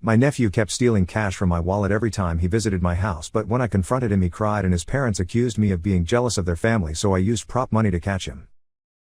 My nephew kept stealing cash from my wallet every time he visited my house, but when I confronted him he cried and his parents accused me of being jealous of their family, so I used prop money to catch him.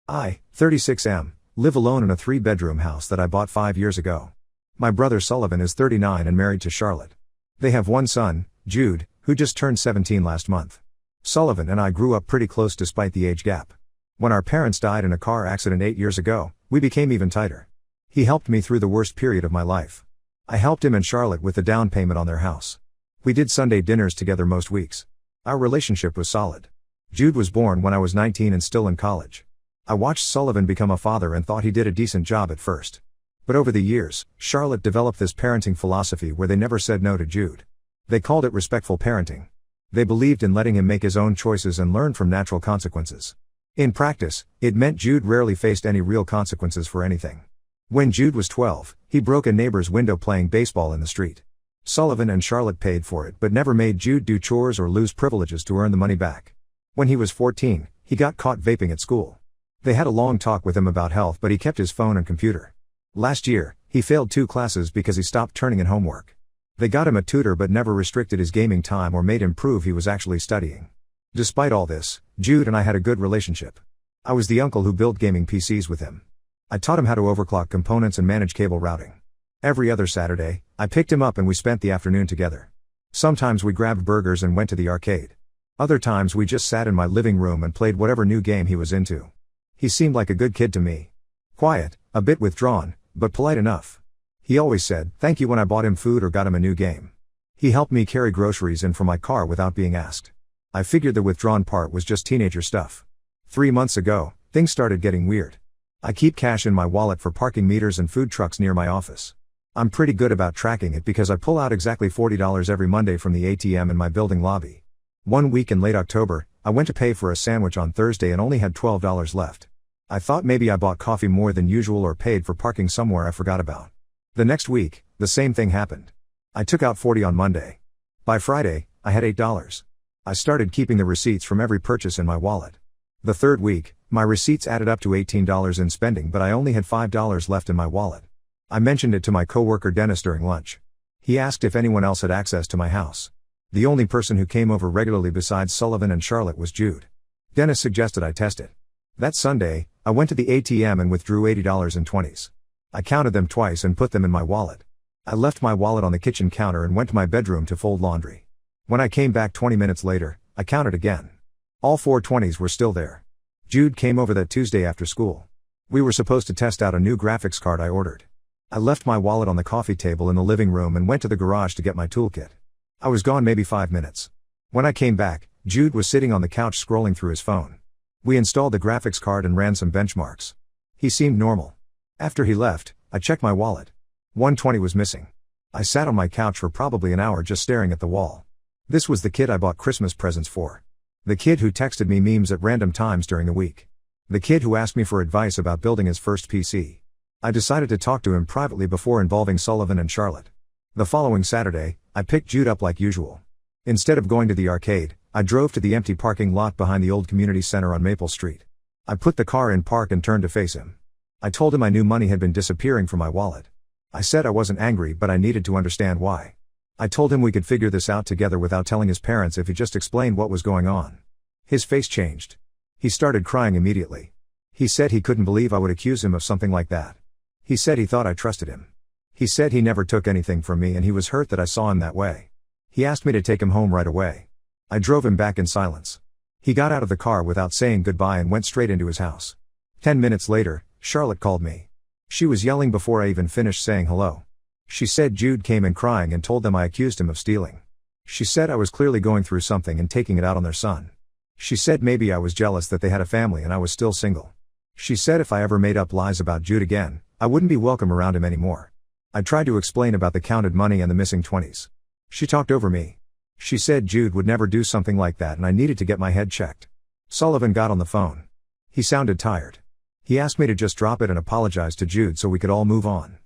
I, 36M, live alone in a 3-bedroom house that I bought 5 years ago. My brother Sullivan is 39 and married to Charlotte. They have one son, Jude, who just turned 17 last month. Sullivan and I grew up pretty close despite the age gap. When our parents died in a car accident 8 years ago, we became even tighter. He helped me through the worst period of my life. I helped him and Charlotte with the down payment on their house. We did Sunday dinners together most weeks. Our relationship was solid. Jude was born when I was 19 and still in college. I watched Sullivan become a father and thought he did a decent job at first. But over the years, Charlotte developed this parenting philosophy where they never said no to Jude. They called it respectful parenting. They believed in letting him make his own choices and learn from natural consequences. In practice, it meant Jude rarely faced any real consequences for anything. When Jude was 12, he broke a neighbor's window playing baseball in the street. Sullivan and Charlotte paid for it but never made Jude do chores or lose privileges to earn the money back. When he was 14, he got caught vaping at school. They had a long talk with him about health, but he kept his phone and computer. Last year, he failed 2 classes because he stopped turning in homework. They got him a tutor but never restricted his gaming time or made him prove he was actually studying. Despite all this, Jude and I had a good relationship. I was the uncle who built gaming PCs with him. I taught him how to overclock components and manage cable routing. Every other Saturday, I picked him up and we spent the afternoon together. Sometimes we grabbed burgers and went to the arcade. Other times we just sat in my living room and played whatever new game he was into. He seemed like a good kid to me. Quiet, a bit withdrawn, but polite enough. He always said thank you when I bought him food or got him a new game. He helped me carry groceries in from my car without being asked. I figured the withdrawn part was just teenager stuff. 3 months ago, things started getting weird. I keep cash in my wallet for parking meters and food trucks near my office. I'm pretty good about tracking it because I pull out exactly $40 every Monday from the ATM in my building lobby. One week in late October, I went to pay for a sandwich on Thursday and only had $12 left. I thought maybe I bought coffee more than usual or paid for parking somewhere I forgot about. The next week, the same thing happened. I took out $40 on Monday. By Friday, I had $8. I started keeping the receipts from every purchase in my wallet. The third week, my receipts added up to $18 in spending, but I only had $5 left in my wallet. I mentioned it to my coworker Dennis during lunch. He asked if anyone else had access to my house. The only person who came over regularly besides Sullivan and Charlotte was Jude. Dennis suggested I test it. That Sunday, I went to the ATM and withdrew $80 in 20s. I counted them twice and put them in my wallet. I left my wallet on the kitchen counter and went to my bedroom to fold laundry. When I came back 20 minutes later, I counted again. All 4 20s were still there. Jude came over that Tuesday after school. We were supposed to test out a new graphics card I ordered. I left my wallet on the coffee table in the living room and went to the garage to get my toolkit. I was gone maybe 5 minutes. When I came back, Jude was sitting on the couch scrolling through his phone. We installed the graphics card and ran some benchmarks. He seemed normal. After he left, I checked my wallet. 120 was missing. I sat on my couch for probably an hour just staring at the wall. This was the kid I bought Christmas presents for. The kid who texted me memes at random times during the week. The kid who asked me for advice about building his first PC. I decided to talk to him privately before involving Sullivan and Charlotte. The following Saturday, I picked Jude up like usual. Instead of going to the arcade, I drove to the empty parking lot behind the old community center on Maple Street. I put the car in park and turned to face him. I told him I knew money had been disappearing from my wallet. I said I wasn't angry, but I needed to understand why. I told him we could figure this out together without telling his parents if he just explained what was going on. His face changed. He started crying immediately. He said he couldn't believe I would accuse him of something like that. He said he thought I trusted him. He said he never took anything from me and he was hurt that I saw him that way. He asked me to take him home right away. I drove him back in silence. He got out of the car without saying goodbye and went straight into his house. 10 minutes later, Charlotte called me. She was yelling before I even finished saying hello. She said Jude came in crying and told them I accused him of stealing. She said I was clearly going through something and taking it out on their son. She said maybe I was jealous that they had a family and I was still single. She said if I ever made up lies about Jude again, I wouldn't be welcome around him anymore. I tried to explain about the counted money and the missing 20s. She talked over me. She said Jude would never do something like that and I needed to get my head checked. Sullivan got on the phone. He sounded tired. He asked me to just drop it and apologize to Jude so we could all move on.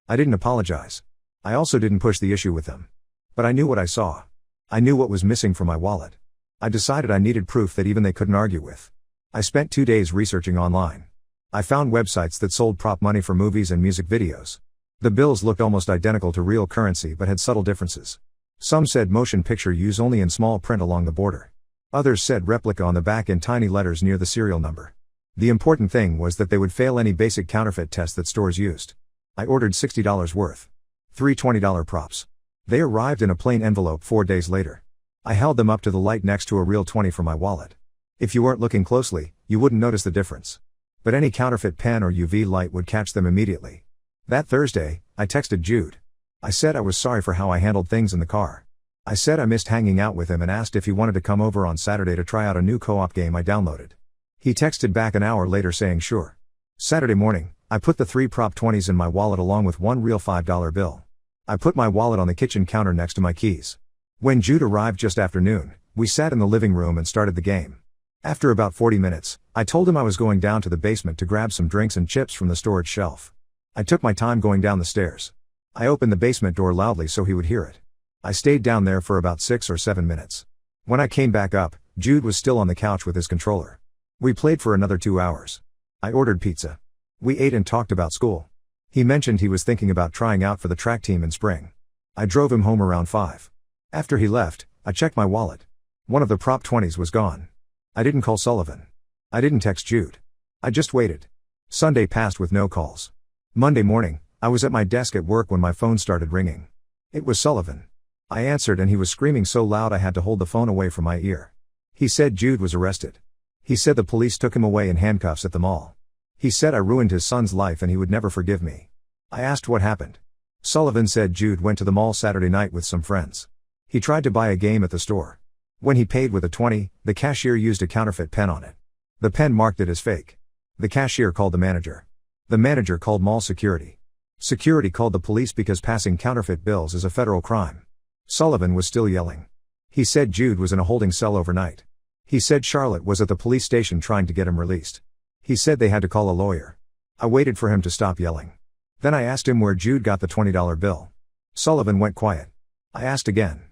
I didn't apologize. I also didn't push the issue with them. But I knew what I saw. I knew what was missing from my wallet. I decided I needed proof that even they couldn't argue with. I spent 2 days researching online. I found websites that sold prop money for movies and music videos. The bills looked almost identical to real currency but had subtle differences. Some said motion picture use only in small print along the border. Others said replica on the back in tiny letters near the serial number. The important thing was that they would fail any basic counterfeit test that stores used. I ordered $60 worth. 3 $20 props. They arrived in a plain envelope 4 days later. I held them up to the light next to a real 20 from my wallet. If you weren't looking closely, you wouldn't notice the difference. But any counterfeit pen or UV light would catch them immediately. That Thursday, I texted Jude. I said I was sorry for how I handled things in the car. I said I missed hanging out with him and asked if he wanted to come over on Saturday to try out a new co-op game I downloaded. He texted back an hour later saying sure. Saturday morning, I put the 3 prop 20s in my wallet along with 1 real $5 bill. I put my wallet on the kitchen counter next to my keys. When Jude arrived just after noon, we sat in the living room and started the game. After about 40 minutes, I told him I was going down to the basement to grab some drinks and chips from the storage shelf. I took my time going down the stairs. I opened the basement door loudly so he would hear it. I stayed down there for about 6 or 7 minutes. When I came back up, Jude was still on the couch with his controller. We played for another 2 hours. I ordered pizza. We ate and talked about school. He mentioned he was thinking about trying out for the track team in spring. I drove him home around 5. After he left, I checked my wallet. One of the prop 20s was gone. I didn't call Sullivan. I didn't text Jude. I just waited. Sunday passed with no calls. Monday morning, I was at my desk at work when my phone started ringing. It was Sullivan. I answered and he was screaming so loud I had to hold the phone away from my ear. He said Jude was arrested. He said the police took him away in handcuffs at the mall. He said I ruined his son's life and he would never forgive me. I asked what happened. Sullivan said Jude went to the mall Saturday night with some friends. He tried to buy a game at the store. When he paid with a 20, the cashier used a counterfeit pen on it. The pen marked it as fake. The cashier called the manager. The manager called mall security. Security called the police because passing counterfeit bills is a federal crime. Sullivan was still yelling. He said Jude was in a holding cell overnight. He said Charlotte was at the police station trying to get him released. He said they had to call a lawyer. I waited for him to stop yelling. Then I asked him where Jude got the $20 bill. Sullivan went quiet. I asked again.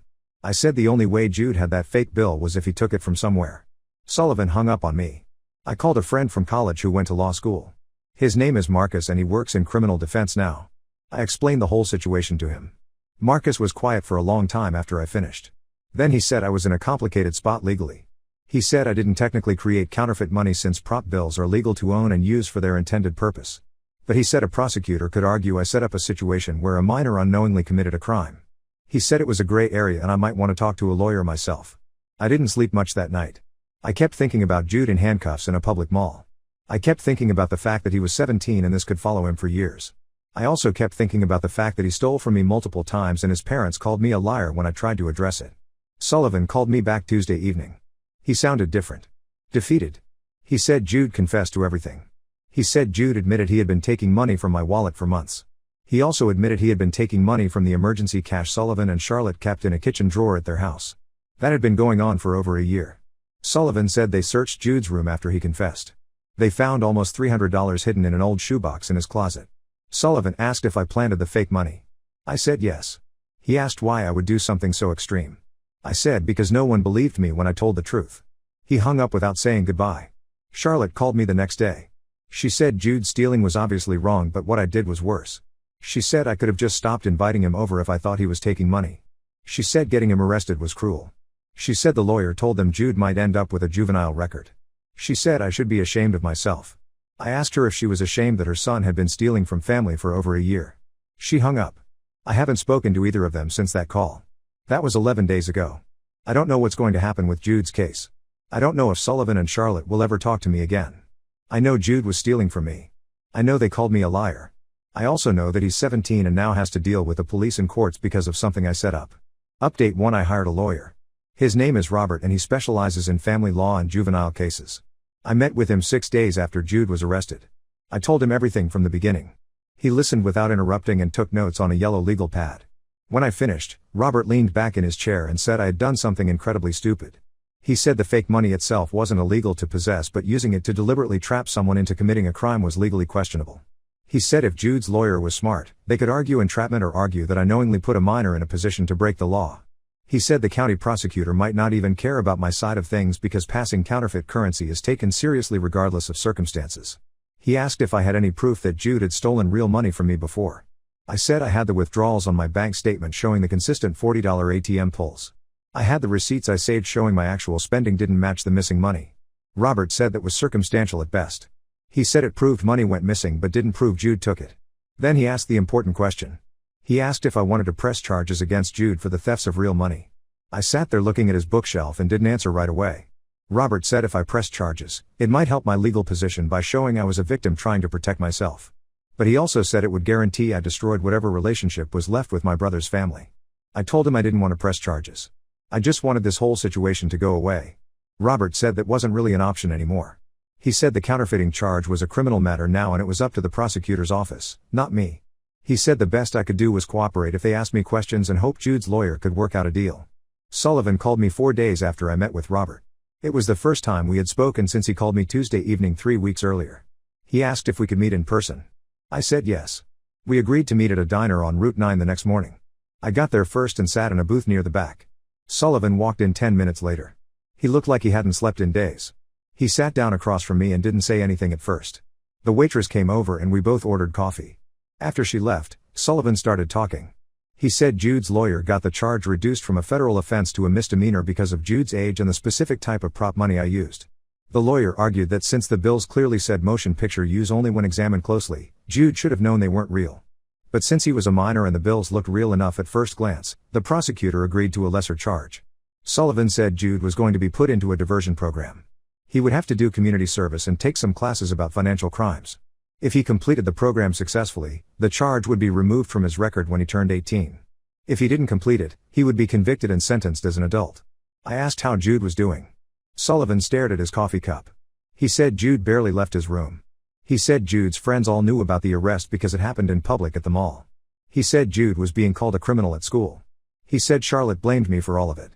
I said the only way Jude had that fake bill was if he took it from somewhere. Sullivan hung up on me. I called a friend from college who went to law school. His name is Marcus and he works in criminal defense now. I explained the whole situation to him. Marcus was quiet for a long time after I finished. Then he said I was in a complicated spot legally. He said I didn't technically create counterfeit money since prop bills are legal to own and use for their intended purpose. But he said a prosecutor could argue I set up a situation where a minor unknowingly committed a crime. He said it was a gray area and I might want to talk to a lawyer myself. I didn't sleep much that night. I kept thinking about Jude in handcuffs in a public mall. I kept thinking about the fact that he was 17 and this could follow him for years. I also kept thinking about the fact that he stole from me multiple times and his parents called me a liar when I tried to address it. Sullivan called me back Tuesday evening. He sounded different. Defeated. He said Jude confessed to everything. He said Jude admitted he had been taking money from my wallet for months. He also admitted he had been taking money from the emergency cash Sullivan and Charlotte kept in a kitchen drawer at their house. That had been going on for over a year. Sullivan said they searched Jude's room after he confessed. They found almost $300 hidden in an old shoebox in his closet. Sullivan asked if I planted the fake money. I said yes. He asked why I would do something so extreme. I said because no one believed me when I told the truth. He hung up without saying goodbye. Charlotte called me the next day. She said Jude stealing was obviously wrong but what I did was worse. She said I could have just stopped inviting him over if I thought he was taking money. She said getting him arrested was cruel. She said the lawyer told them Jude might end up with a juvenile record. She said I should be ashamed of myself. I asked her if she was ashamed that her son had been stealing from family for over a year. She hung up. I haven't spoken to either of them since that call. That was 11 days ago. I don't know what's going to happen with Jude's case. I don't know if Sullivan and Charlotte will ever talk to me again. I know Jude was stealing from me. I know they called me a liar. I also know that he's 17 and now has to deal with the police and courts because of something I set up. Update 1: I hired a lawyer. His name is Robert and he specializes in family law and juvenile cases. I met with him 6 days after Jude was arrested. I told him everything from the beginning. He listened without interrupting and took notes on a yellow legal pad. When I finished, Robert leaned back in his chair and said I had done something incredibly stupid. He said the fake money itself wasn't illegal to possess but using it to deliberately trap someone into committing a crime was legally questionable. He said if Jude's lawyer was smart, they could argue entrapment or argue that I knowingly put a minor in a position to break the law. He said the county prosecutor might not even care about my side of things because passing counterfeit currency is taken seriously regardless of circumstances. He asked if I had any proof that Jude had stolen real money from me before. I said I had the withdrawals on my bank statement showing the consistent $40 ATM pulls. I had the receipts I saved showing my actual spending didn't match the missing money. Robert said that was circumstantial at best. He said it proved money went missing but didn't prove Jude took it. Then he asked the important question. He asked if I wanted to press charges against Jude for the thefts of real money. I sat there looking at his bookshelf and didn't answer right away. Robert said if I pressed charges, it might help my legal position by showing I was a victim trying to protect myself. But he also said it would guarantee I destroyed whatever relationship was left with my brother's family. I told him I didn't want to press charges. I just wanted this whole situation to go away. Robert said that wasn't really an option anymore. He said the counterfeiting charge was a criminal matter now and it was up to the prosecutor's office, not me. He said the best I could do was cooperate if they asked me questions and hoped Jude's lawyer could work out a deal. Sullivan called me 4 days after I met with Robert. It was the first time we had spoken since he called me Tuesday evening 3 weeks earlier. He asked if we could meet in person. I said yes. We agreed to meet at a diner on Route 9 the next morning. I got there first and sat in a booth near the back. Sullivan walked in 10 minutes later. He looked like he hadn't slept in days. He sat down across from me and didn't say anything at first. The waitress came over and we both ordered coffee. After she left, Sullivan started talking. He said Jude's lawyer got the charge reduced from a federal offense to a misdemeanor because of Jude's age and the specific type of prop money I used. The lawyer argued that since the bills clearly said motion picture use only when examined closely, Jude should have known they weren't real. But since he was a minor and the bills looked real enough at first glance, the prosecutor agreed to a lesser charge. Sullivan said Jude was going to be put into a diversion program. He would have to do community service and take some classes about financial crimes. If he completed the program successfully, the charge would be removed from his record when he turned 18. If he didn't complete it, he would be convicted and sentenced as an adult. I asked how Jude was doing. Sullivan stared at his coffee cup. He said Jude barely left his room. He said Jude's friends all knew about the arrest because it happened in public at the mall. He said Jude was being called a criminal at school. He said Charlotte blamed me for all of it.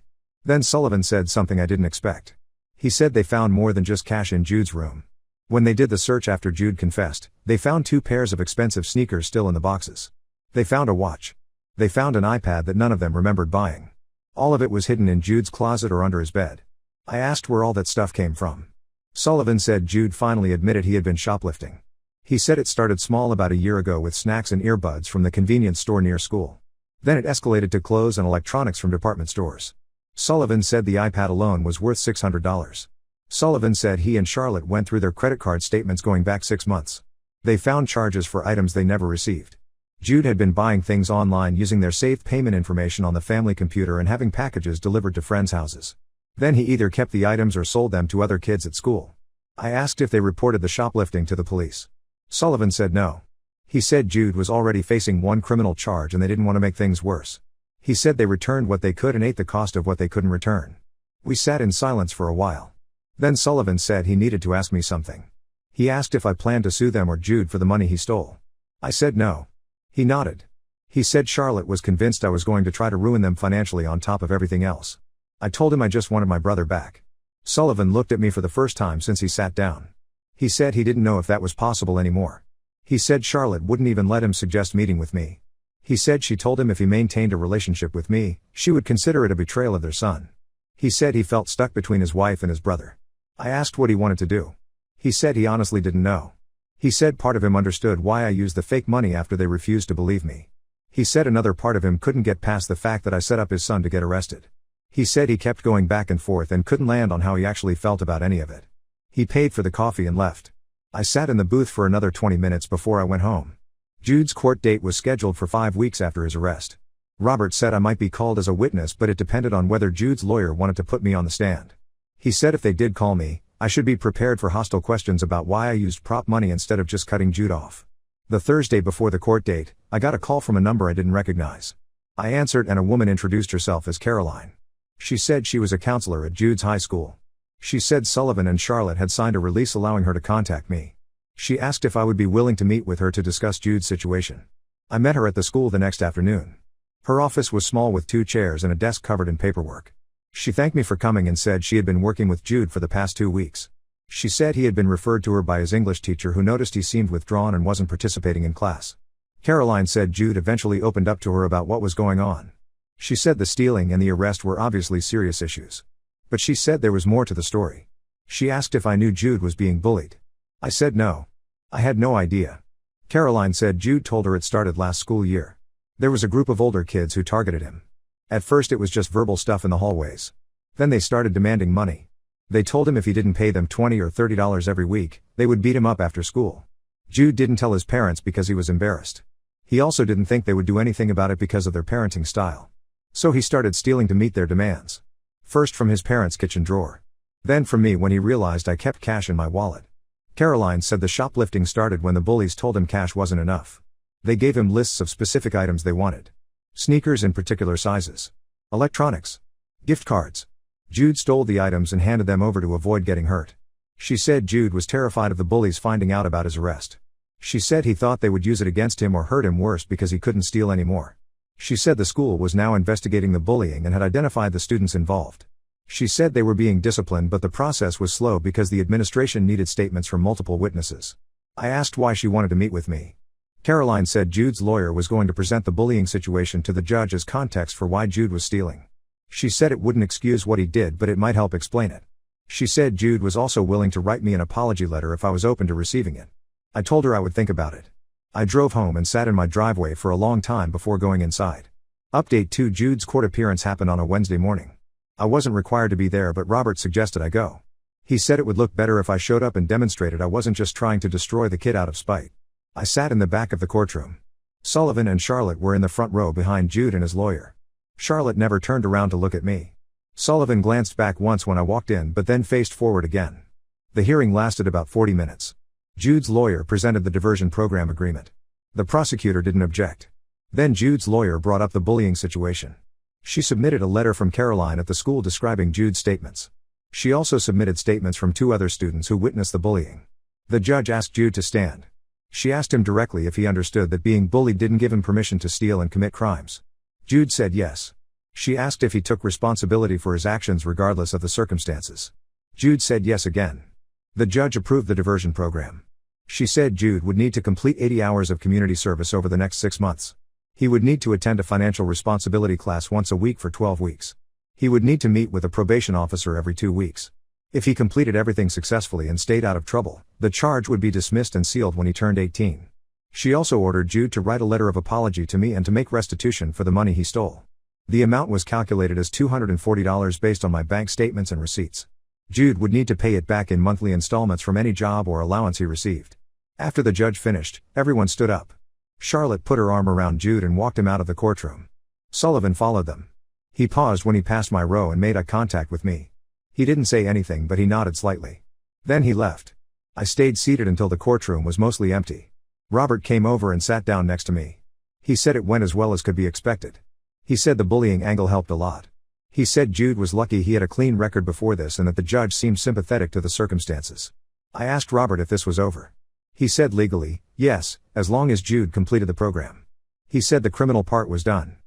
Then Sullivan said something I didn't expect. He said they found more than just cash in Jude's room. When they did the search after Jude confessed, they found 2 pairs of expensive sneakers still in the boxes. They found a watch. They found an iPad that none of them remembered buying. All of it was hidden in Jude's closet or under his bed. I asked where all that stuff came from. Sullivan said Jude finally admitted he had been shoplifting. He said it started small about a year ago with snacks and earbuds from the convenience store near school. Then it escalated to clothes and electronics from department stores. Sullivan said the iPad alone was worth $600. Sullivan said he and Charlotte went through their credit card statements going back 6 months. They found charges for items they never received. Jude had been buying things online using their saved payment information on the family computer and having packages delivered to friends' houses. Then he either kept the items or sold them to other kids at school. I asked if they reported the shoplifting to the police. Sullivan said no. He said Jude was already facing 1 criminal charge and they didn't want to make things worse. He said they returned what they could and ate the cost of what they couldn't return. We sat in silence for a while. Then Sullivan said he needed to ask me something. He asked if I planned to sue them or Jude for the money he stole. I said no. He nodded. He said Charlotte was convinced I was going to try to ruin them financially on top of everything else. I told him I just wanted my brother back. Sullivan looked at me for the first time since he sat down. He said he didn't know if that was possible anymore. He said Charlotte wouldn't even let him suggest meeting with me. He said she told him if he maintained a relationship with me, she would consider it a betrayal of their son. He said he felt stuck between his wife and his brother. I asked what he wanted to do. He said he honestly didn't know. He said part of him understood why I used the fake money after they refused to believe me. He said another part of him couldn't get past the fact that I set up his son to get arrested. He said he kept going back and forth and couldn't land on how he actually felt about any of it. He paid for the coffee and left. I sat in the booth for another 20 minutes before I went home. Jude's court date was scheduled for 5 weeks after his arrest. Robert said I might be called as a witness, but it depended on whether Jude's lawyer wanted to put me on the stand. He said if they did call me, I should be prepared for hostile questions about why I used prop money instead of just cutting Jude off. The Thursday before the court date, I got a call from a number I didn't recognize. I answered and a woman introduced herself as Caroline. She said she was a counselor at Jude's high school. She said Sullivan and Charlotte had signed a release allowing her to contact me. She asked if I would be willing to meet with her to discuss Jude's situation. I met her at the school the next afternoon. Her office was small with 2 chairs and a desk covered in paperwork. She thanked me for coming and said she had been working with Jude for the past 2 weeks. She said he had been referred to her by his English teacher who noticed he seemed withdrawn and wasn't participating in class. Caroline said Jude eventually opened up to her about what was going on. She said the stealing and the arrest were obviously serious issues. But she said there was more to the story. She asked if I knew Jude was being bullied. I said no. I had no idea. Caroline said Jude told her it started last school year. There was a group of older kids who targeted him. At first it was just verbal stuff in the hallways. Then they started demanding money. They told him if he didn't pay them $20 or $30 every week, they would beat him up after school. Jude didn't tell his parents because he was embarrassed. He also didn't think they would do anything about it because of their parenting style. So he started stealing to meet their demands. First from his parents' kitchen drawer. Then from me when he realized I kept cash in my wallet. Caroline said the shoplifting started when the bullies told him cash wasn't enough. They gave him lists of specific items they wanted. Sneakers in particular sizes. Electronics. Gift cards. Jude stole the items and handed them over to avoid getting hurt. She said Jude was terrified of the bullies finding out about his arrest. She said he thought they would use it against him or hurt him worse because he couldn't steal anymore. She said the school was now investigating the bullying and had identified the students involved. She said they were being disciplined but the process was slow because the administration needed statements from multiple witnesses. I asked why she wanted to meet with me. Caroline said Jude's lawyer was going to present the bullying situation to the judge as context for why Jude was stealing. She said it wouldn't excuse what he did but it might help explain it. She said Jude was also willing to write me an apology letter if I was open to receiving it. I told her I would think about it. I drove home and sat in my driveway for a long time before going inside. Update 2: Jude's court appearance happened on a Wednesday morning. I wasn't required to be there but Robert suggested I go. He said it would look better if I showed up and demonstrated I wasn't just trying to destroy the kid out of spite. I sat in the back of the courtroom. Sullivan and Charlotte were in the front row behind Jude and his lawyer. Charlotte never turned around to look at me. Sullivan glanced back once when I walked in but then faced forward again. The hearing lasted about 40 minutes. Jude's lawyer presented the diversion program agreement. The prosecutor didn't object. Then Jude's lawyer brought up the bullying situation. She submitted a letter from Caroline at the school describing Jude's statements. She also submitted statements from 2 other students who witnessed the bullying. The judge asked Jude to stand. She asked him directly if he understood that being bullied didn't give him permission to steal and commit crimes. Jude said yes. She asked if he took responsibility for his actions regardless of the circumstances. Jude said yes again. The judge approved the diversion program. She said Jude would need to complete 80 hours of community service over the next 6 months. He would need to attend a financial responsibility class once a week for 12 weeks. He would need to meet with a probation officer every 2 weeks. If he completed everything successfully and stayed out of trouble, the charge would be dismissed and sealed when he turned 18. She also ordered Jude to write a letter of apology to me and to make restitution for the money he stole. The amount was calculated as $240 based on my bank statements and receipts. Jude would need to pay it back in monthly installments from any job or allowance he received. After the judge finished, everyone stood up. Charlotte put her arm around Jude and walked him out of the courtroom. Sullivan followed them. He paused when he passed my row and made eye contact with me. He didn't say anything but he nodded slightly. Then he left. I stayed seated until the courtroom was mostly empty. Robert came over and sat down next to me. He said it went as well as could be expected. He said the bullying angle helped a lot. He said Jude was lucky he had a clean record before this and that the judge seemed sympathetic to the circumstances. I asked Robert if this was over. He said legally, yes, as long as Jude completed the program. He said the criminal part was done.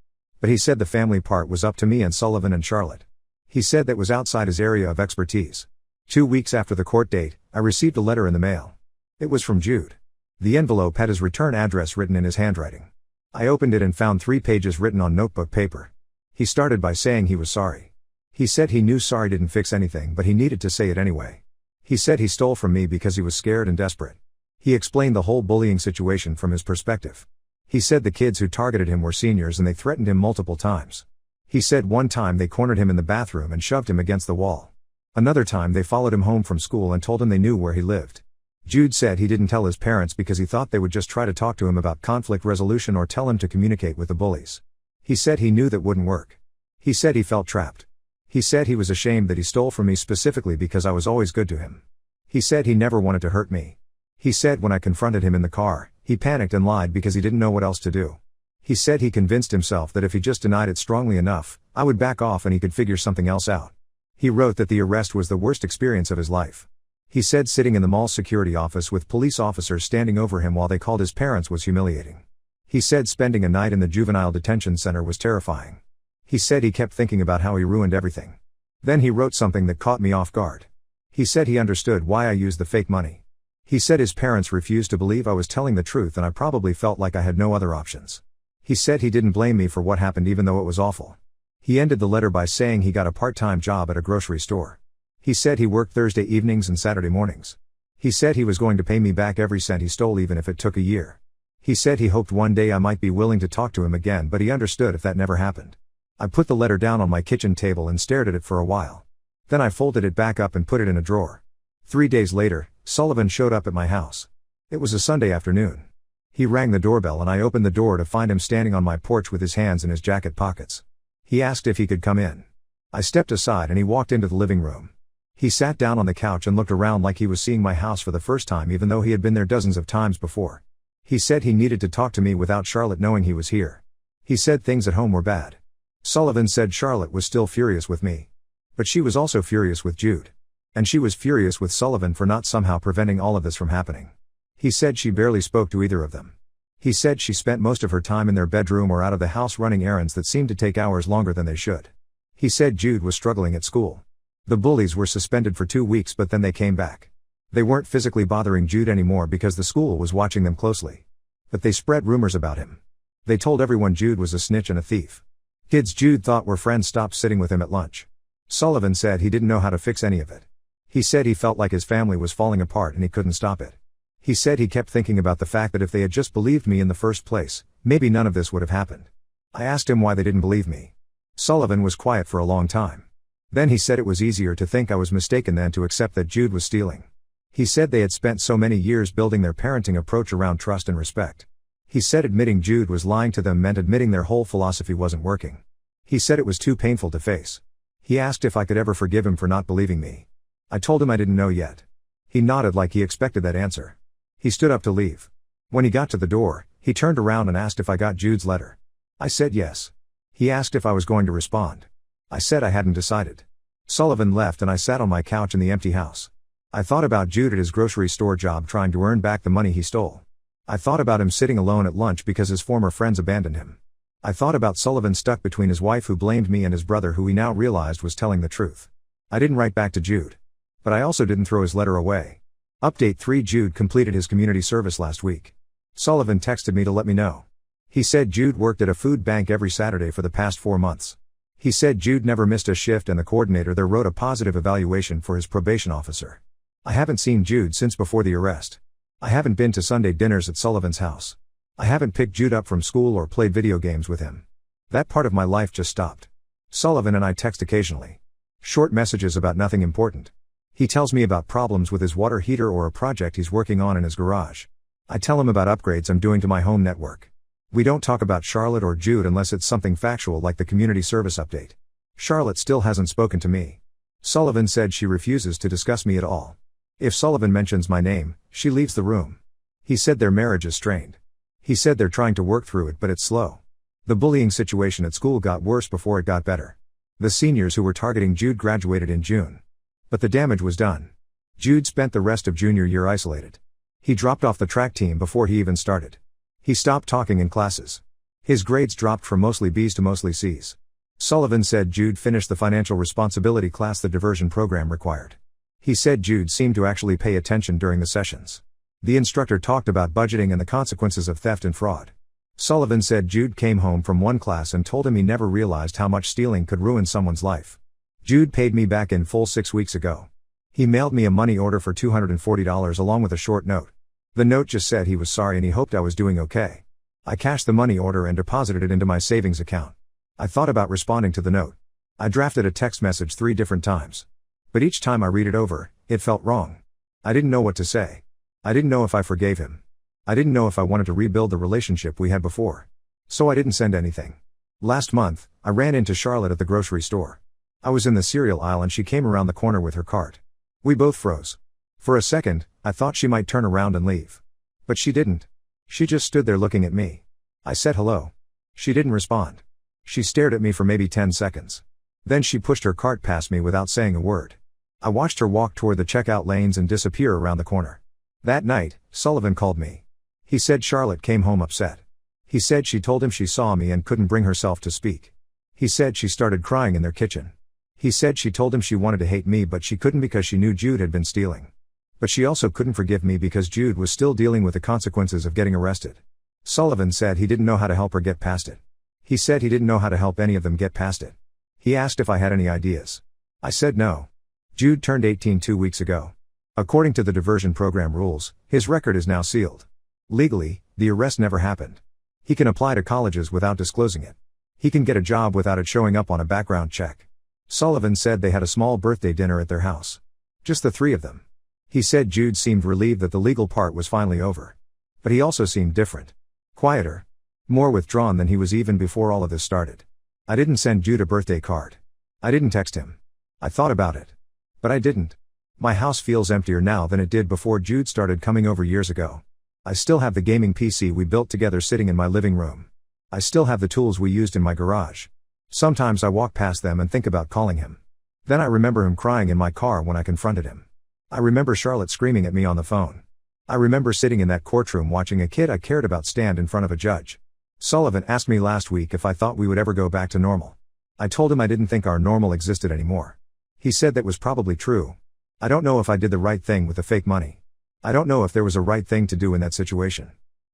But he said the family part was up to me and Sullivan and Charlotte. He said that was outside his area of expertise. 2 weeks after the court date, I received a letter in the mail. It was from Jude. The envelope had his return address written in his handwriting. I opened it and found 3 pages written on notebook paper. He started by saying he was sorry. He said he knew sorry didn't fix anything but he needed to say it anyway. He said he stole from me because he was scared and desperate. He explained the whole bullying situation from his perspective. He said the kids who targeted him were seniors and they threatened him multiple times. He said one time they cornered him in the bathroom and shoved him against the wall. Another time they followed him home from school and told him they knew where he lived. Jude said he didn't tell his parents because he thought they would just try to talk to him about conflict resolution or tell him to communicate with the bullies. He said he knew that wouldn't work. He said he felt trapped. He said he was ashamed that he stole from me specifically because I was always good to him. He said he never wanted to hurt me. He said when I confronted him in the car, he panicked and lied because he didn't know what else to do. He said he convinced himself that if he just denied it strongly enough, I would back off and he could figure something else out. He wrote that the arrest was the worst experience of his life. He said sitting in the mall security office with police officers standing over him while they called his parents was humiliating. He said spending a night in the juvenile detention center was terrifying. He said he kept thinking about how he ruined everything. Then he wrote something that caught me off guard. He said he understood why I used the fake money. He said his parents refused to believe I was telling the truth and I probably felt like I had no other options. He said he didn't blame me for what happened even though it was awful. He ended the letter by saying he got a part-time job at a grocery store. He said he worked Thursday evenings and Saturday mornings. He said he was going to pay me back every cent he stole even if it took a year. He said he hoped one day I might be willing to talk to him again, but he understood if that never happened. I put the letter down on my kitchen table and stared at it for a while. Then I folded it back up and put it in a drawer. 3 days later, Sullivan showed up at my house. It was a Sunday afternoon. He rang the doorbell and I opened the door to find him standing on my porch with his hands in his jacket pockets. He asked if he could come in. I stepped aside and he walked into the living room. He sat down on the couch and looked around like he was seeing my house for the first time, even though he had been there dozens of times before. He said he needed to talk to me without Charlotte knowing he was here. He said things at home were bad. Sullivan said Charlotte was still furious with me. But she was also furious with Jude. And she was furious with Sullivan for not somehow preventing all of this from happening. He said she barely spoke to either of them. He said she spent most of her time in their bedroom or out of the house running errands that seemed to take hours longer than they should. He said Jude was struggling at school. The bullies were suspended for 2 weeks, but then they came back. They weren't physically bothering Jude anymore because the school was watching them closely. But they spread rumors about him. They told everyone Jude was a snitch and a thief. Kids Jude thought were friends stopped sitting with him at lunch. Sullivan said he didn't know how to fix any of it. He said he felt like his family was falling apart and he couldn't stop it. He said he kept thinking about the fact that if they had just believed me in the first place, maybe none of this would have happened. I asked him why they didn't believe me. Sullivan was quiet for a long time. Then he said it was easier to think I was mistaken than to accept that Jude was stealing. He said they had spent so many years building their parenting approach around trust and respect. He said admitting Jude was lying to them meant admitting their whole philosophy wasn't working. He said it was too painful to face. He asked if I could ever forgive him for not believing me. I told him I didn't know yet. He nodded like he expected that answer. He stood up to leave. When he got to the door, he turned around and asked if I got Jude's letter. I said yes. He asked if I was going to respond. I said I hadn't decided. Sullivan left and I sat on my couch in the empty house. I thought about Jude at his grocery store job trying to earn back the money he stole. I thought about him sitting alone at lunch because his former friends abandoned him. I thought about Sullivan stuck between his wife who blamed me and his brother who he now realized was telling the truth. I didn't write back to Jude. But I also didn't throw his letter away. Update 3: Jude completed his community service last week. Sullivan texted me to let me know. He said Jude worked at a food bank every Saturday for the past 4 months. He said Jude never missed a shift and the coordinator there wrote a positive evaluation for his probation officer. I haven't seen Jude since before the arrest. I haven't been to Sunday dinners at Sullivan's house. I haven't picked Jude up from school or played video games with him. That part of my life just stopped. Sullivan and I text occasionally. Short messages about nothing important. He tells me about problems with his water heater or a project he's working on in his garage. I tell him about upgrades I'm doing to my home network. We don't talk about Charlotte or Jude unless it's something factual like the community service update. Charlotte still hasn't spoken to me. Sullivan said she refuses to discuss me at all. If Sullivan mentions my name, she leaves the room. He said their marriage is strained. He said they're trying to work through it but it's slow. The bullying situation at school got worse before it got better. The seniors who were targeting Jude graduated in June. But the damage was done. Jude spent the rest of junior year isolated. He dropped off the track team before he even started. He stopped talking in classes. His grades dropped from mostly B's to mostly C's. Sullivan said Jude finished the financial responsibility class the diversion program required. He said Jude seemed to actually pay attention during the sessions. The instructor talked about budgeting and the consequences of theft and fraud. Sullivan said Jude came home from one class and told him he never realized how much stealing could ruin someone's life. Jude paid me back in full 6 weeks ago. He mailed me a money order for $240 along with a short note. The note just said he was sorry and he hoped I was doing okay. I cashed the money order and deposited it into my savings account. I thought about responding to the note. I drafted a text message 3 different times. But each time I read it over, it felt wrong. I didn't know what to say. I didn't know if I forgave him. I didn't know if I wanted to rebuild the relationship we had before. So I didn't send anything. Last month, I ran into Charlotte at the grocery store. I was in the cereal aisle and she came around the corner with her cart. We both froze. For a second, I thought she might turn around and leave. But she didn't. She just stood there looking at me. I said hello. She didn't respond. She stared at me for maybe 10 seconds. Then she pushed her cart past me without saying a word. I watched her walk toward the checkout lanes and disappear around the corner. That night, Sullivan called me. He said Charlotte came home upset. He said she told him she saw me and couldn't bring herself to speak. He said she started crying in their kitchen. He said she told him she wanted to hate me but she couldn't because she knew Jude had been stealing. But she also couldn't forgive me because Jude was still dealing with the consequences of getting arrested. Sullivan said he didn't know how to help her get past it. He said he didn't know how to help any of them get past it. He asked if I had any ideas. I said no. Jude turned 18 2 weeks ago. According to the diversion program rules, his record is now sealed. Legally, The arrest never happened. He can apply to colleges without disclosing it. He can get a job without it showing up on a background check. Sullivan said they had a small birthday dinner at their house. Just the three of them. He said Jude seemed relieved that the legal part was finally over. But he also seemed different. Quieter. More withdrawn than he was even before all of this started. I didn't send Jude a birthday card. I didn't text him. I thought about it. But I didn't. My house feels emptier now than it did before Jude started coming over years ago. I still have the gaming PC we built together sitting in my living room. I still have the tools we used in my garage. Sometimes I walk past them and think about calling him. Then I remember him crying in my car when I confronted him. I remember Charlotte screaming at me on the phone. I remember sitting in that courtroom watching a kid I cared about stand in front of a judge. Sullivan asked me last week if I thought we would ever go back to normal. I told him I didn't think our normal existed anymore. He said that was probably true. I don't know if I did the right thing with the fake money. I don't know if there was a right thing to do in that situation.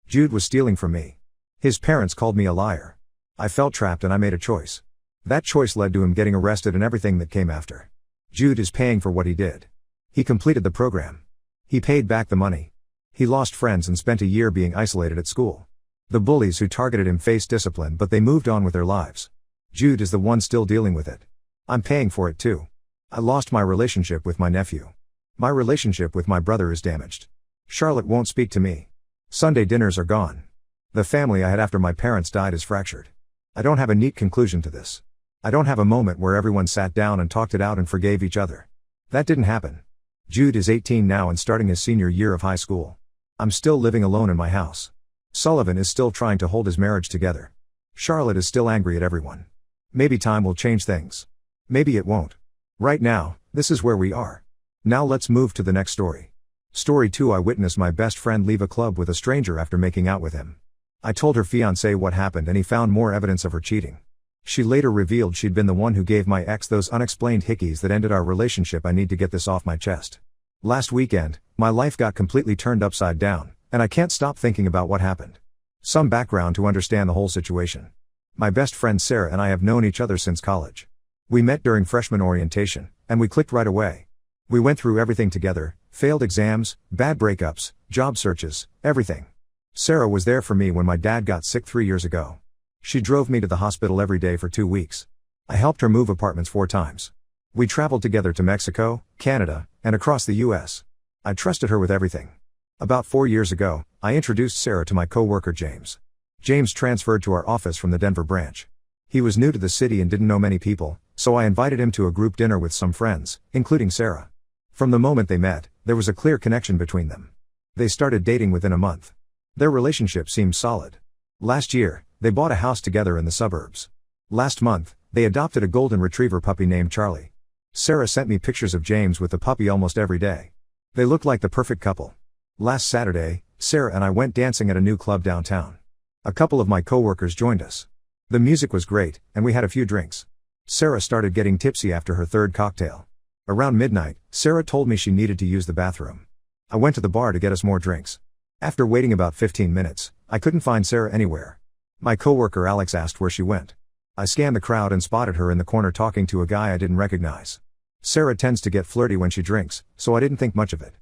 Jude was stealing from me. His parents called me a liar. I felt trapped and I made a choice. That choice led to him getting arrested and everything that came after. Jude is paying for what he did. He completed the program. He paid back the money. He lost friends and spent a year being isolated at school. The bullies who targeted him faced discipline, but they moved on with their lives. Jude is the one still dealing with it. I'm paying for it too. I lost my relationship with my nephew. My relationship with my brother is damaged. Charlotte won't speak to me. Sunday dinners are gone. The family I had after my parents died is fractured. I don't have a neat conclusion to this. I don't have a moment where everyone sat down and talked it out and forgave each other. That didn't happen. Jude is 18 now and starting his senior year of high school. I'm still living alone in my house. Sullivan is still trying to hold his marriage together. Charlotte is still angry at everyone. Maybe time will change things. Maybe it won't. Right now, this is where we are. Now let's move to the next story. Story 2. I witnessed my best friend leave a club with a stranger after making out with him. I told her fiancé what happened and he found more evidence of her cheating. She later revealed she'd been the one who gave my ex those unexplained hickeys that ended our relationship. I need to get this off my chest. Last weekend, my life got completely turned upside down, and I can't stop thinking about what happened. Some background to understand the whole situation. My best friend Sarah and I have known each other since college. We met during freshman orientation, and we clicked right away. We went through everything together, failed exams, bad breakups, job searches, everything. Sarah was there for me when my dad got sick 3 years ago. She drove me to the hospital every day for 2 weeks. I helped her move apartments 4 times. We traveled together to Mexico, Canada, and across the US. I trusted her with everything. About 4 years ago, I introduced Sarah to my co-worker James. James transferred to our office from the Denver branch. He was new to the city and didn't know many people, so I invited him to a group dinner with some friends, including Sarah. From the moment they met, there was a clear connection between them. They started dating within a month. Their relationship seemed solid. Last year, they bought a house together in the suburbs. Last month, they adopted a golden retriever puppy named Charlie. Sarah sent me pictures of James with the puppy almost every day. They looked like the perfect couple. Last Saturday, Sarah and I went dancing at a new club downtown. A couple of my coworkers joined us. The music was great, and we had a few drinks. Sarah started getting tipsy after her third cocktail. Around midnight, Sarah told me she needed to use the bathroom. I went to the bar to get us more drinks. After waiting about 15 minutes, I couldn't find Sarah anywhere. My coworker Alex asked where she went. I scanned the crowd and spotted her in the corner talking to a guy I didn't recognize. Sarah tends to get flirty when she drinks, so I didn't think much of it.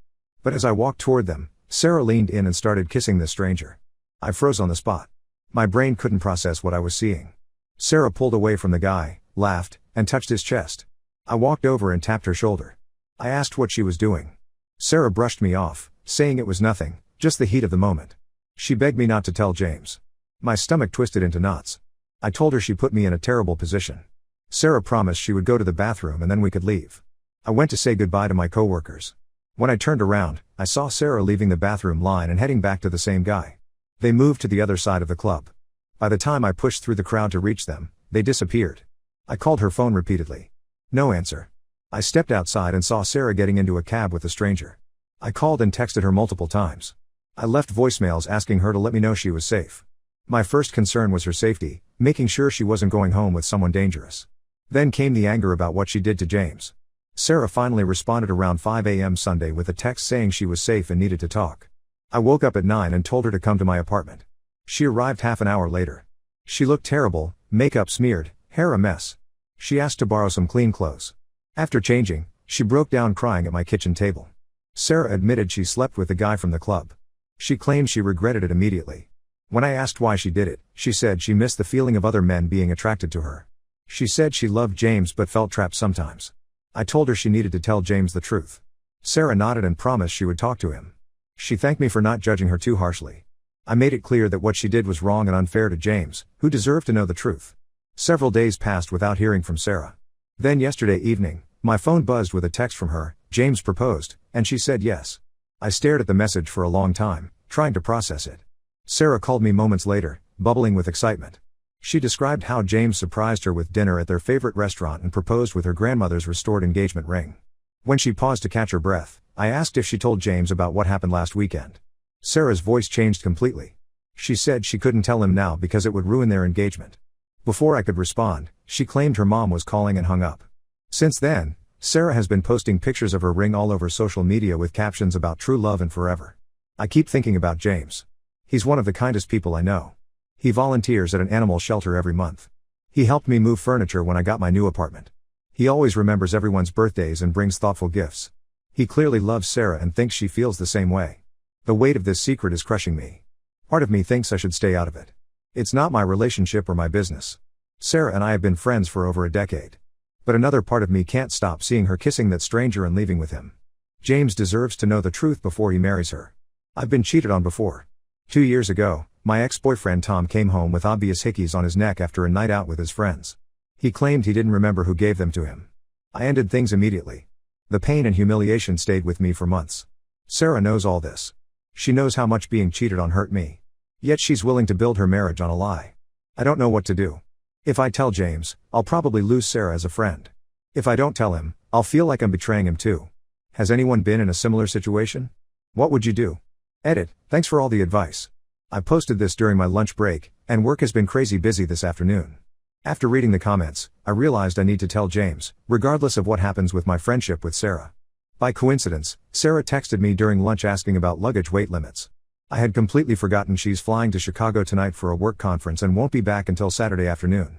But as I walked toward them, Sarah leaned in and started kissing this stranger. I froze on the spot. My brain couldn't process what I was seeing. Sarah pulled away from the guy, laughed, and touched his chest. I walked over and tapped her shoulder. I asked what she was doing. Sarah brushed me off, saying it was nothing, just the heat of the moment. She begged me not to tell James. My stomach twisted into knots. I told her she put me in a terrible position. Sarah promised she would go to the bathroom and then we could leave. I went to say goodbye to my coworkers. When I turned around, I saw Sarah leaving the bathroom line and heading back to the same guy. They moved to the other side of the club. By the time I pushed through the crowd to reach them, they disappeared. I called her phone repeatedly. No answer. I stepped outside and saw Sarah getting into a cab with a stranger. I called and texted her multiple times. I left voicemails asking her to let me know she was safe. My first concern was her safety, making sure she wasn't going home with someone dangerous. Then came the anger about what she did to James. Sarah finally responded around 5 a.m. Sunday with a text saying she was safe and needed to talk. I woke up at 9 and told her to come to my apartment. She arrived half an hour later. She looked terrible, makeup smeared, hair a mess. She asked to borrow some clean clothes. After changing, she broke down crying at my kitchen table. Sarah admitted she slept with the guy from the club. She claimed she regretted it immediately. When I asked why she did it, she said she missed the feeling of other men being attracted to her. She said she loved James but felt trapped sometimes. I told her she needed to tell James the truth. Sarah nodded and promised she would talk to him. She thanked me for not judging her too harshly. I made it clear that what she did was wrong and unfair to James, who deserved to know the truth. Several days passed without hearing from Sarah. Then yesterday evening, my phone buzzed with a text from her. James proposed, and she said yes. I stared at the message for a long time, trying to process it. Sarah called me moments later, bubbling with excitement. She described how James surprised her with dinner at their favorite restaurant and proposed with her grandmother's restored engagement ring. When she paused to catch her breath, I asked if she told James about what happened last weekend. Sarah's voice changed completely. She said she couldn't tell him now because it would ruin their engagement. Before I could respond, she claimed her mom was calling and hung up. Since then, Sarah has been posting pictures of her ring all over social media with captions about true love and forever. I keep thinking about James. He's one of the kindest people I know. He volunteers at an animal shelter every month. He helped me move furniture when I got my new apartment. He always remembers everyone's birthdays and brings thoughtful gifts. He clearly loves Sarah and thinks she feels the same way. The weight of this secret is crushing me. Part of me thinks I should stay out of it. It's not my relationship or my business. Sarah and I have been friends for over a decade. But another part of me can't stop seeing her kissing that stranger and leaving with him. James deserves to know the truth before he marries her. I've been cheated on before. 2 years ago, my ex-boyfriend Tom came home with obvious hickeys on his neck after a night out with his friends. He claimed he didn't remember who gave them to him. I ended things immediately. The pain and humiliation stayed with me for months. Sarah knows all this. She knows how much being cheated on hurt me. Yet she's willing to build her marriage on a lie. I don't know what to do. If I tell James, I'll probably lose Sarah as a friend. If I don't tell him, I'll feel like I'm betraying him too. Has anyone been in a similar situation? What would you do? Edit. Thanks for all the advice. I posted this during my lunch break, and work has been crazy busy this afternoon. After reading the comments, I realized I need to tell James, regardless of what happens with my friendship with Sarah. By coincidence, Sarah texted me during lunch asking about luggage weight limits. I had completely forgotten she's flying to Chicago tonight for a work conference and won't be back until Saturday afternoon.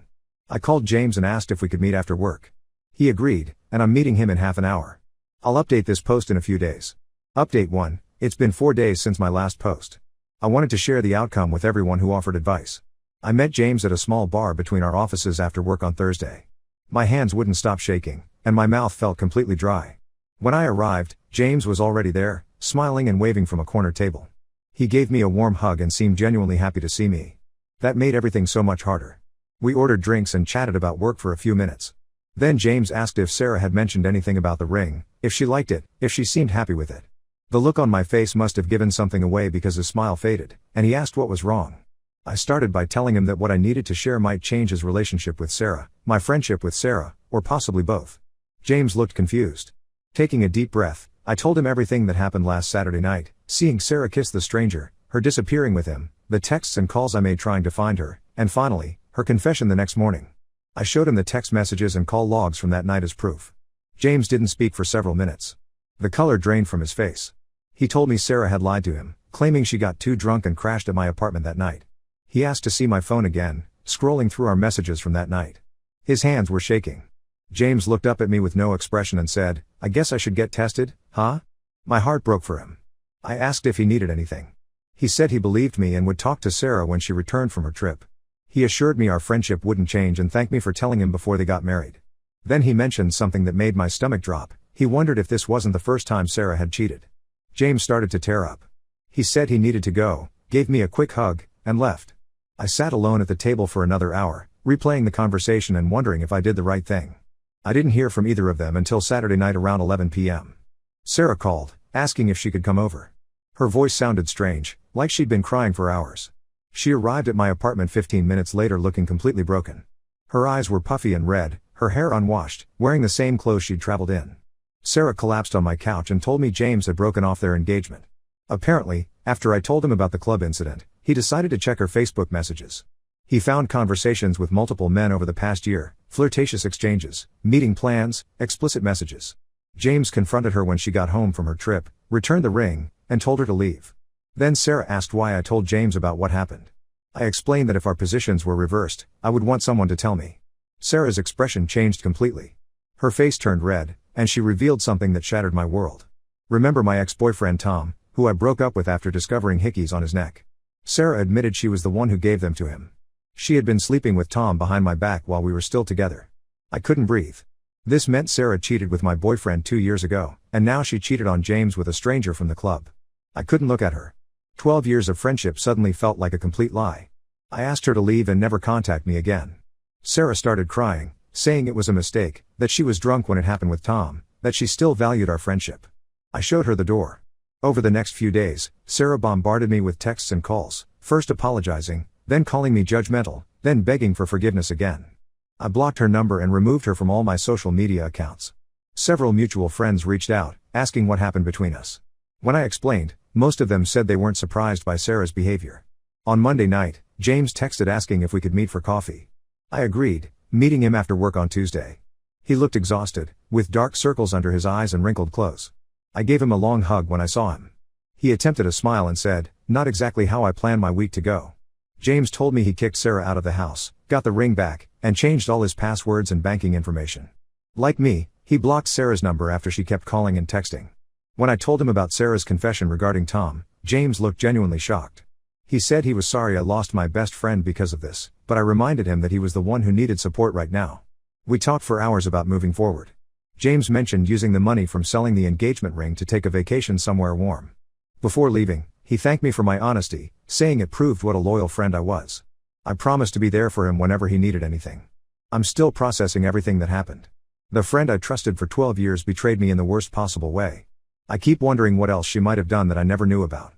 I called James and asked if we could meet after work. He agreed, and I'm meeting him in half an hour. I'll update this post in a few days. Update 1, it's been 4 days since my last post. I wanted to share the outcome with everyone who offered advice. I met James at a small bar between our offices after work on Thursday. My hands wouldn't stop shaking, and my mouth felt completely dry. When I arrived, James was already there, smiling and waving from a corner table. He gave me a warm hug and seemed genuinely happy to see me. That made everything so much harder. We ordered drinks and chatted about work for a few minutes. Then James asked if Sarah had mentioned anything about the ring, if she liked it, if she seemed happy with it. The look on my face must have given something away because his smile faded, and he asked what was wrong. I started by telling him that what I needed to share might change his relationship with Sarah, my friendship with Sarah, or possibly both. James looked confused. Taking a deep breath, I told him everything that happened last Saturday night, seeing Sarah kiss the stranger, her disappearing with him, the texts and calls I made trying to find her, and finally, her confession the next morning. I showed him the text messages and call logs from that night as proof. James didn't speak for several minutes. The color drained from his face. He told me Sarah had lied to him, claiming she got too drunk and crashed at my apartment that night. He asked to see my phone again, scrolling through our messages from that night. His hands were shaking. James looked up at me with no expression and said, "I guess I should get tested, huh?" My heart broke for him. I asked if he needed anything. He said he believed me and would talk to Sarah when she returned from her trip. He assured me our friendship wouldn't change and thanked me for telling him before they got married. Then he mentioned something that made my stomach drop. He wondered if this wasn't the first time Sarah had cheated. James started to tear up. He said he needed to go, gave me a quick hug, and left. I sat alone at the table for another hour, replaying the conversation and wondering if I did the right thing. I didn't hear from either of them until Saturday night around 11 p.m. Sarah called, asking if she could come over. Her voice sounded strange, like she'd been crying for hours. She arrived at my apartment 15 minutes later looking completely broken. Her eyes were puffy and red, her hair unwashed, wearing the same clothes she'd traveled in. Sarah collapsed on my couch and told me James had broken off their engagement. Apparently, after I told him about the club incident, he decided to check her Facebook messages. He found conversations with multiple men over the past year, flirtatious exchanges, meeting plans, explicit messages. James confronted her when she got home from her trip, returned the ring, and told her to leave. Then Sarah asked why I told James about what happened. I explained that if our positions were reversed, I would want someone to tell me. Sarah's expression changed completely. Her face turned red, and she revealed something that shattered my world. Remember my ex-boyfriend Tom, who I broke up with after discovering hickeys on his neck? Sarah admitted she was the one who gave them to him. She had been sleeping with Tom behind my back while we were still together. I couldn't breathe. This meant Sarah cheated with my boyfriend 2 years ago, and now she cheated on James with a stranger from the club. I couldn't look at her. 12 years of friendship suddenly felt like a complete lie. I asked her to leave and never contact me again. Sarah started crying, saying it was a mistake, that she was drunk when it happened with Tom, that she still valued our friendship. I showed her the door. Over the next few days, Sarah bombarded me with texts and calls, first apologizing, then calling me judgmental, then begging for forgiveness again. I blocked her number and removed her from all my social media accounts. Several mutual friends reached out, asking what happened between us. When I explained, most of them said they weren't surprised by Sarah's behavior. On Monday night, James texted asking if we could meet for coffee. I agreed, meeting him after work on Tuesday. He looked exhausted, with dark circles under his eyes and wrinkled clothes. I gave him a long hug when I saw him. He attempted a smile and said, "Not exactly how I planned my week to go." James told me he kicked Sarah out of the house, got the ring back, and changed all his passwords and banking information. Like me, he blocked Sarah's number after she kept calling and texting. When I told him about Sarah's confession regarding Tom, James looked genuinely shocked. He said he was sorry I lost my best friend because of this, but I reminded him that he was the one who needed support right now. We talked for hours about moving forward. James mentioned using the money from selling the engagement ring to take a vacation somewhere warm. Before leaving, he thanked me for my honesty, saying it proved what a loyal friend I was. I promised to be there for him whenever he needed anything. I'm still processing everything that happened. The friend I trusted for 12 years betrayed me in the worst possible way. I keep wondering what else she might have done that I never knew about.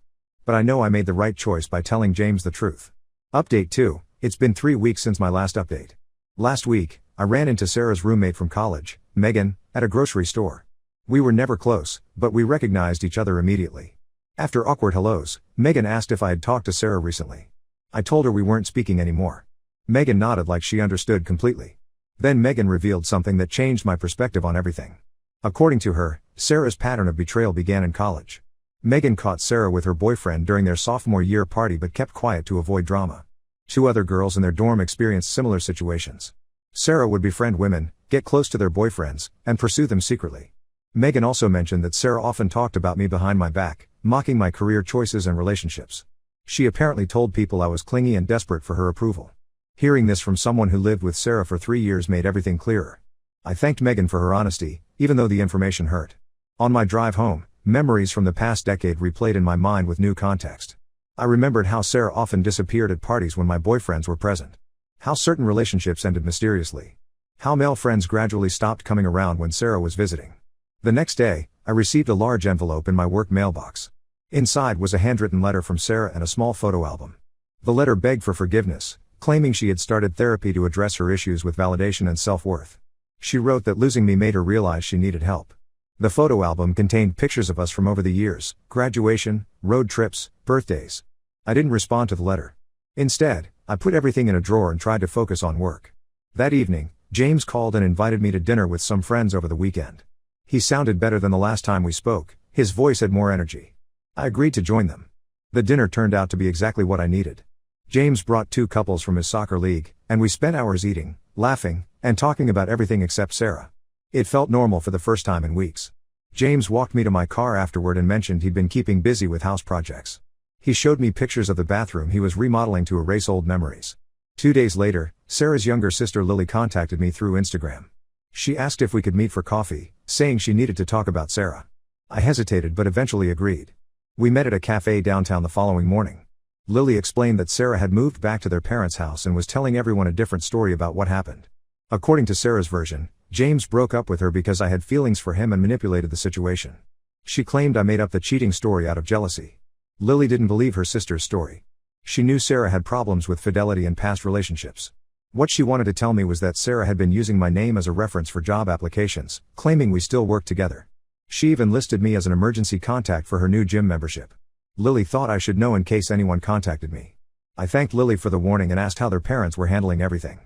But I know I made the right choice by telling James the truth. Update 2, it's been 3 weeks since my last update. Last week, I ran into Sarah's roommate from college, Megan, at a grocery store. We were never close, but we recognized each other immediately. After awkward hellos, Megan asked if I had talked to Sarah recently. I told her we weren't speaking anymore. Megan nodded like she understood completely. Then Megan revealed something that changed my perspective on everything. According to her, Sarah's pattern of betrayal began in college. Megan caught Sarah with her boyfriend during their sophomore year party but kept quiet to avoid drama. 2 other girls in their dorm experienced similar situations. Sarah would befriend women, get close to their boyfriends, and pursue them secretly. Megan also mentioned that Sarah often talked about me behind my back, mocking my career choices and relationships. She apparently told people I was clingy and desperate for her approval. Hearing this from someone who lived with Sarah for 3 years made everything clearer. I thanked Megan for her honesty, even though the information hurt. On my drive home, memories from the past decade replayed in my mind with new context. I remembered how Sarah often disappeared at parties when my boyfriends were present. How certain relationships ended mysteriously. How male friends gradually stopped coming around when Sarah was visiting. The next day, I received a large envelope in my work mailbox. Inside was a handwritten letter from Sarah and a small photo album. The letter begged for forgiveness, claiming she had started therapy to address her issues with validation and self-worth. She wrote that losing me made her realize she needed help. The photo album contained pictures of us from over the years, graduation, road trips, birthdays. I didn't respond to the letter. Instead, I put everything in a drawer and tried to focus on work. That evening, James called and invited me to dinner with some friends over the weekend. He sounded better than the last time we spoke, his voice had more energy. I agreed to join them. The dinner turned out to be exactly what I needed. James brought 2 couples from his soccer league, and we spent hours eating, laughing, and talking about everything except Sarah. It felt normal for the first time in weeks. James walked me to my car afterward and mentioned he'd been keeping busy with house projects. He showed me pictures of the bathroom he was remodeling to erase old memories. 2 days later, Sarah's younger sister Lily contacted me through Instagram. She asked if we could meet for coffee, saying she needed to talk about Sarah. I hesitated but eventually agreed. We met at a cafe downtown the following morning. Lily explained that Sarah had moved back to their parents' house and was telling everyone a different story about what happened. According to Sarah's version, James broke up with her because I had feelings for him and manipulated the situation. She claimed I made up the cheating story out of jealousy. Lily didn't believe her sister's story. She knew Sarah had problems with fidelity and past relationships. What she wanted to tell me was that Sarah had been using my name as a reference for job applications, claiming we still worked together. She even listed me as an emergency contact for her new gym membership. Lily thought I should know in case anyone contacted me. I thanked Lily for the warning and asked how their parents were handling everything.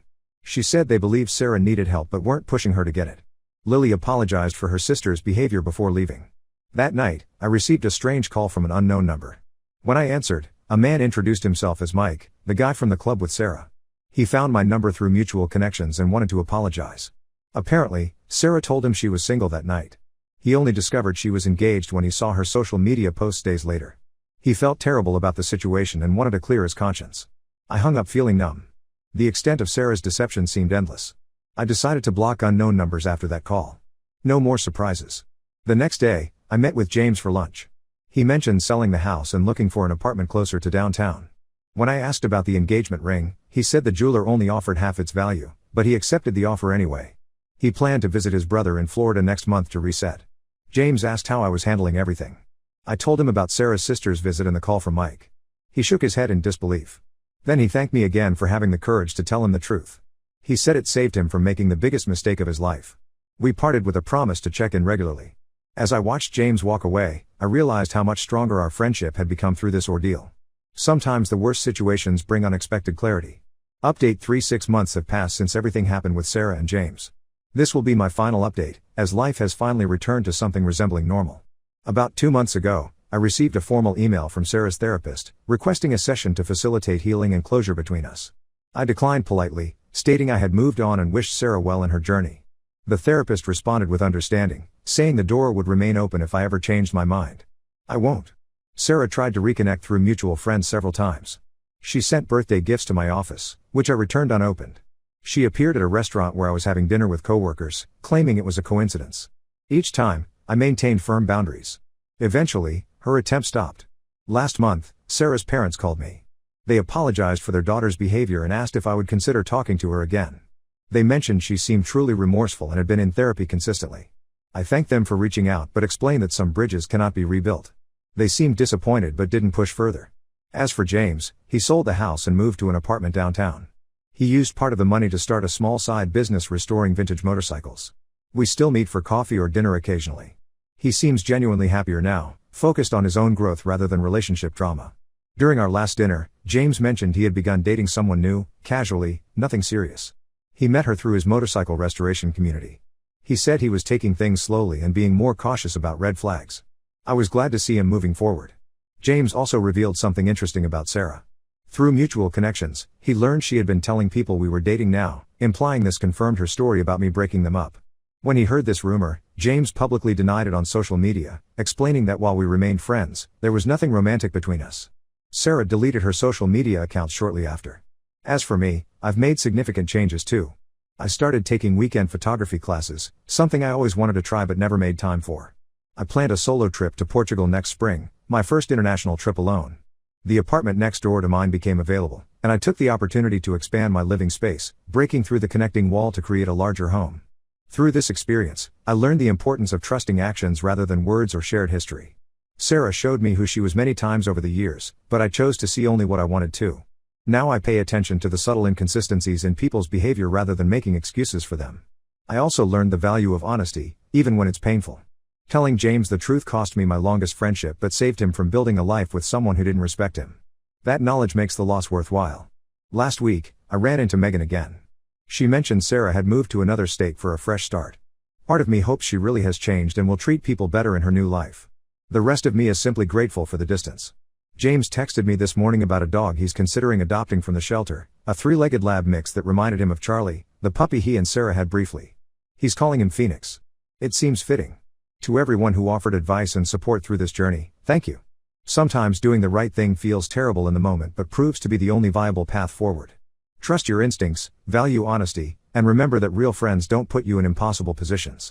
She said they believed Sarah needed help but weren't pushing her to get it. Lily apologized for her sister's behavior before leaving. That night, I received a strange call from an unknown number. When I answered, a man introduced himself as Mike, the guy from the club with Sarah. He found my number through mutual connections and wanted to apologize. Apparently, Sarah told him she was single that night. He only discovered she was engaged when he saw her social media posts days later. He felt terrible about the situation and wanted to clear his conscience. I hung up feeling numb. The extent of Sarah's deception seemed endless. I decided to block unknown numbers after that call. No more surprises. The next day, I met with James for lunch. He mentioned selling the house and looking for an apartment closer to downtown. When I asked about the engagement ring, he said the jeweler only offered half its value, but he accepted the offer anyway. He planned to visit his brother in Florida next month to reset. James asked how I was handling everything. I told him about Sarah's sister's visit and the call from Mike. He shook his head in disbelief. Then he thanked me again for having the courage to tell him the truth. He said it saved him from making the biggest mistake of his life. We parted with a promise to check in regularly. As I watched James walk away, I realized how much stronger our friendship had become through this ordeal. Sometimes the worst situations bring unexpected clarity. Update 6 months have passed since everything happened with Sarah and James. This will be my final update, as life has finally returned to something resembling normal. About 2 months ago, I received a formal email from Sarah's therapist, requesting a session to facilitate healing and closure between us. I declined politely, stating I had moved on and wished Sarah well in her journey. The therapist responded with understanding, saying the door would remain open if I ever changed my mind. I won't. Sarah tried to reconnect through mutual friends several times. She sent birthday gifts to my office, which I returned unopened. She appeared at a restaurant where I was having dinner with coworkers, claiming it was a coincidence. Each time, I maintained firm boundaries. Eventually, her attempt stopped. Last month, Sarah's parents called me. They apologized for their daughter's behavior and asked if I would consider talking to her again. They mentioned she seemed truly remorseful and had been in therapy consistently. I thanked them for reaching out but explained that some bridges cannot be rebuilt. They seemed disappointed but didn't push further. As for James, he sold the house and moved to an apartment downtown. He used part of the money to start a small side business restoring vintage motorcycles. We still meet for coffee or dinner occasionally. He seems genuinely happier now, focused on his own growth rather than relationship drama. During our last dinner, James mentioned he had begun dating someone new, casually, nothing serious. He met her through his motorcycle restoration community. He said he was taking things slowly and being more cautious about red flags. I was glad to see him moving forward. James also revealed something interesting about Sarah. Through mutual connections, he learned she had been telling people we were dating now, implying this confirmed her story about me breaking them up. When he heard this rumor, James publicly denied it on social media, explaining that while we remained friends, there was nothing romantic between us. Sarah deleted her social media accounts shortly after. As for me, I've made significant changes too. I started taking weekend photography classes, something I always wanted to try but never made time for. I planned a solo trip to Portugal next spring, my first international trip alone. The apartment next door to mine became available, and I took the opportunity to expand my living space, breaking through the connecting wall to create a larger home. Through this experience, I learned the importance of trusting actions rather than words or shared history. Sarah showed me who she was many times over the years, but I chose to see only what I wanted to. Now I pay attention to the subtle inconsistencies in people's behavior rather than making excuses for them. I also learned the value of honesty, even when it's painful. Telling James the truth cost me my longest friendship but saved him from building a life with someone who didn't respect him. That knowledge makes the loss worthwhile. Last week, I ran into Megan again. She mentioned Sarah had moved to another state for a fresh start. Part of me hopes she really has changed and will treat people better in her new life. The rest of me is simply grateful for the distance. James texted me this morning about a dog he's considering adopting from the shelter, a 3-legged lab mix that reminded him of Charlie, the puppy he and Sarah had briefly. He's calling him Phoenix. It seems fitting. To everyone who offered advice and support through this journey, thank you. Sometimes doing the right thing feels terrible in the moment but proves to be the only viable path forward. Trust your instincts, value honesty, and remember that real friends don't put you in impossible positions.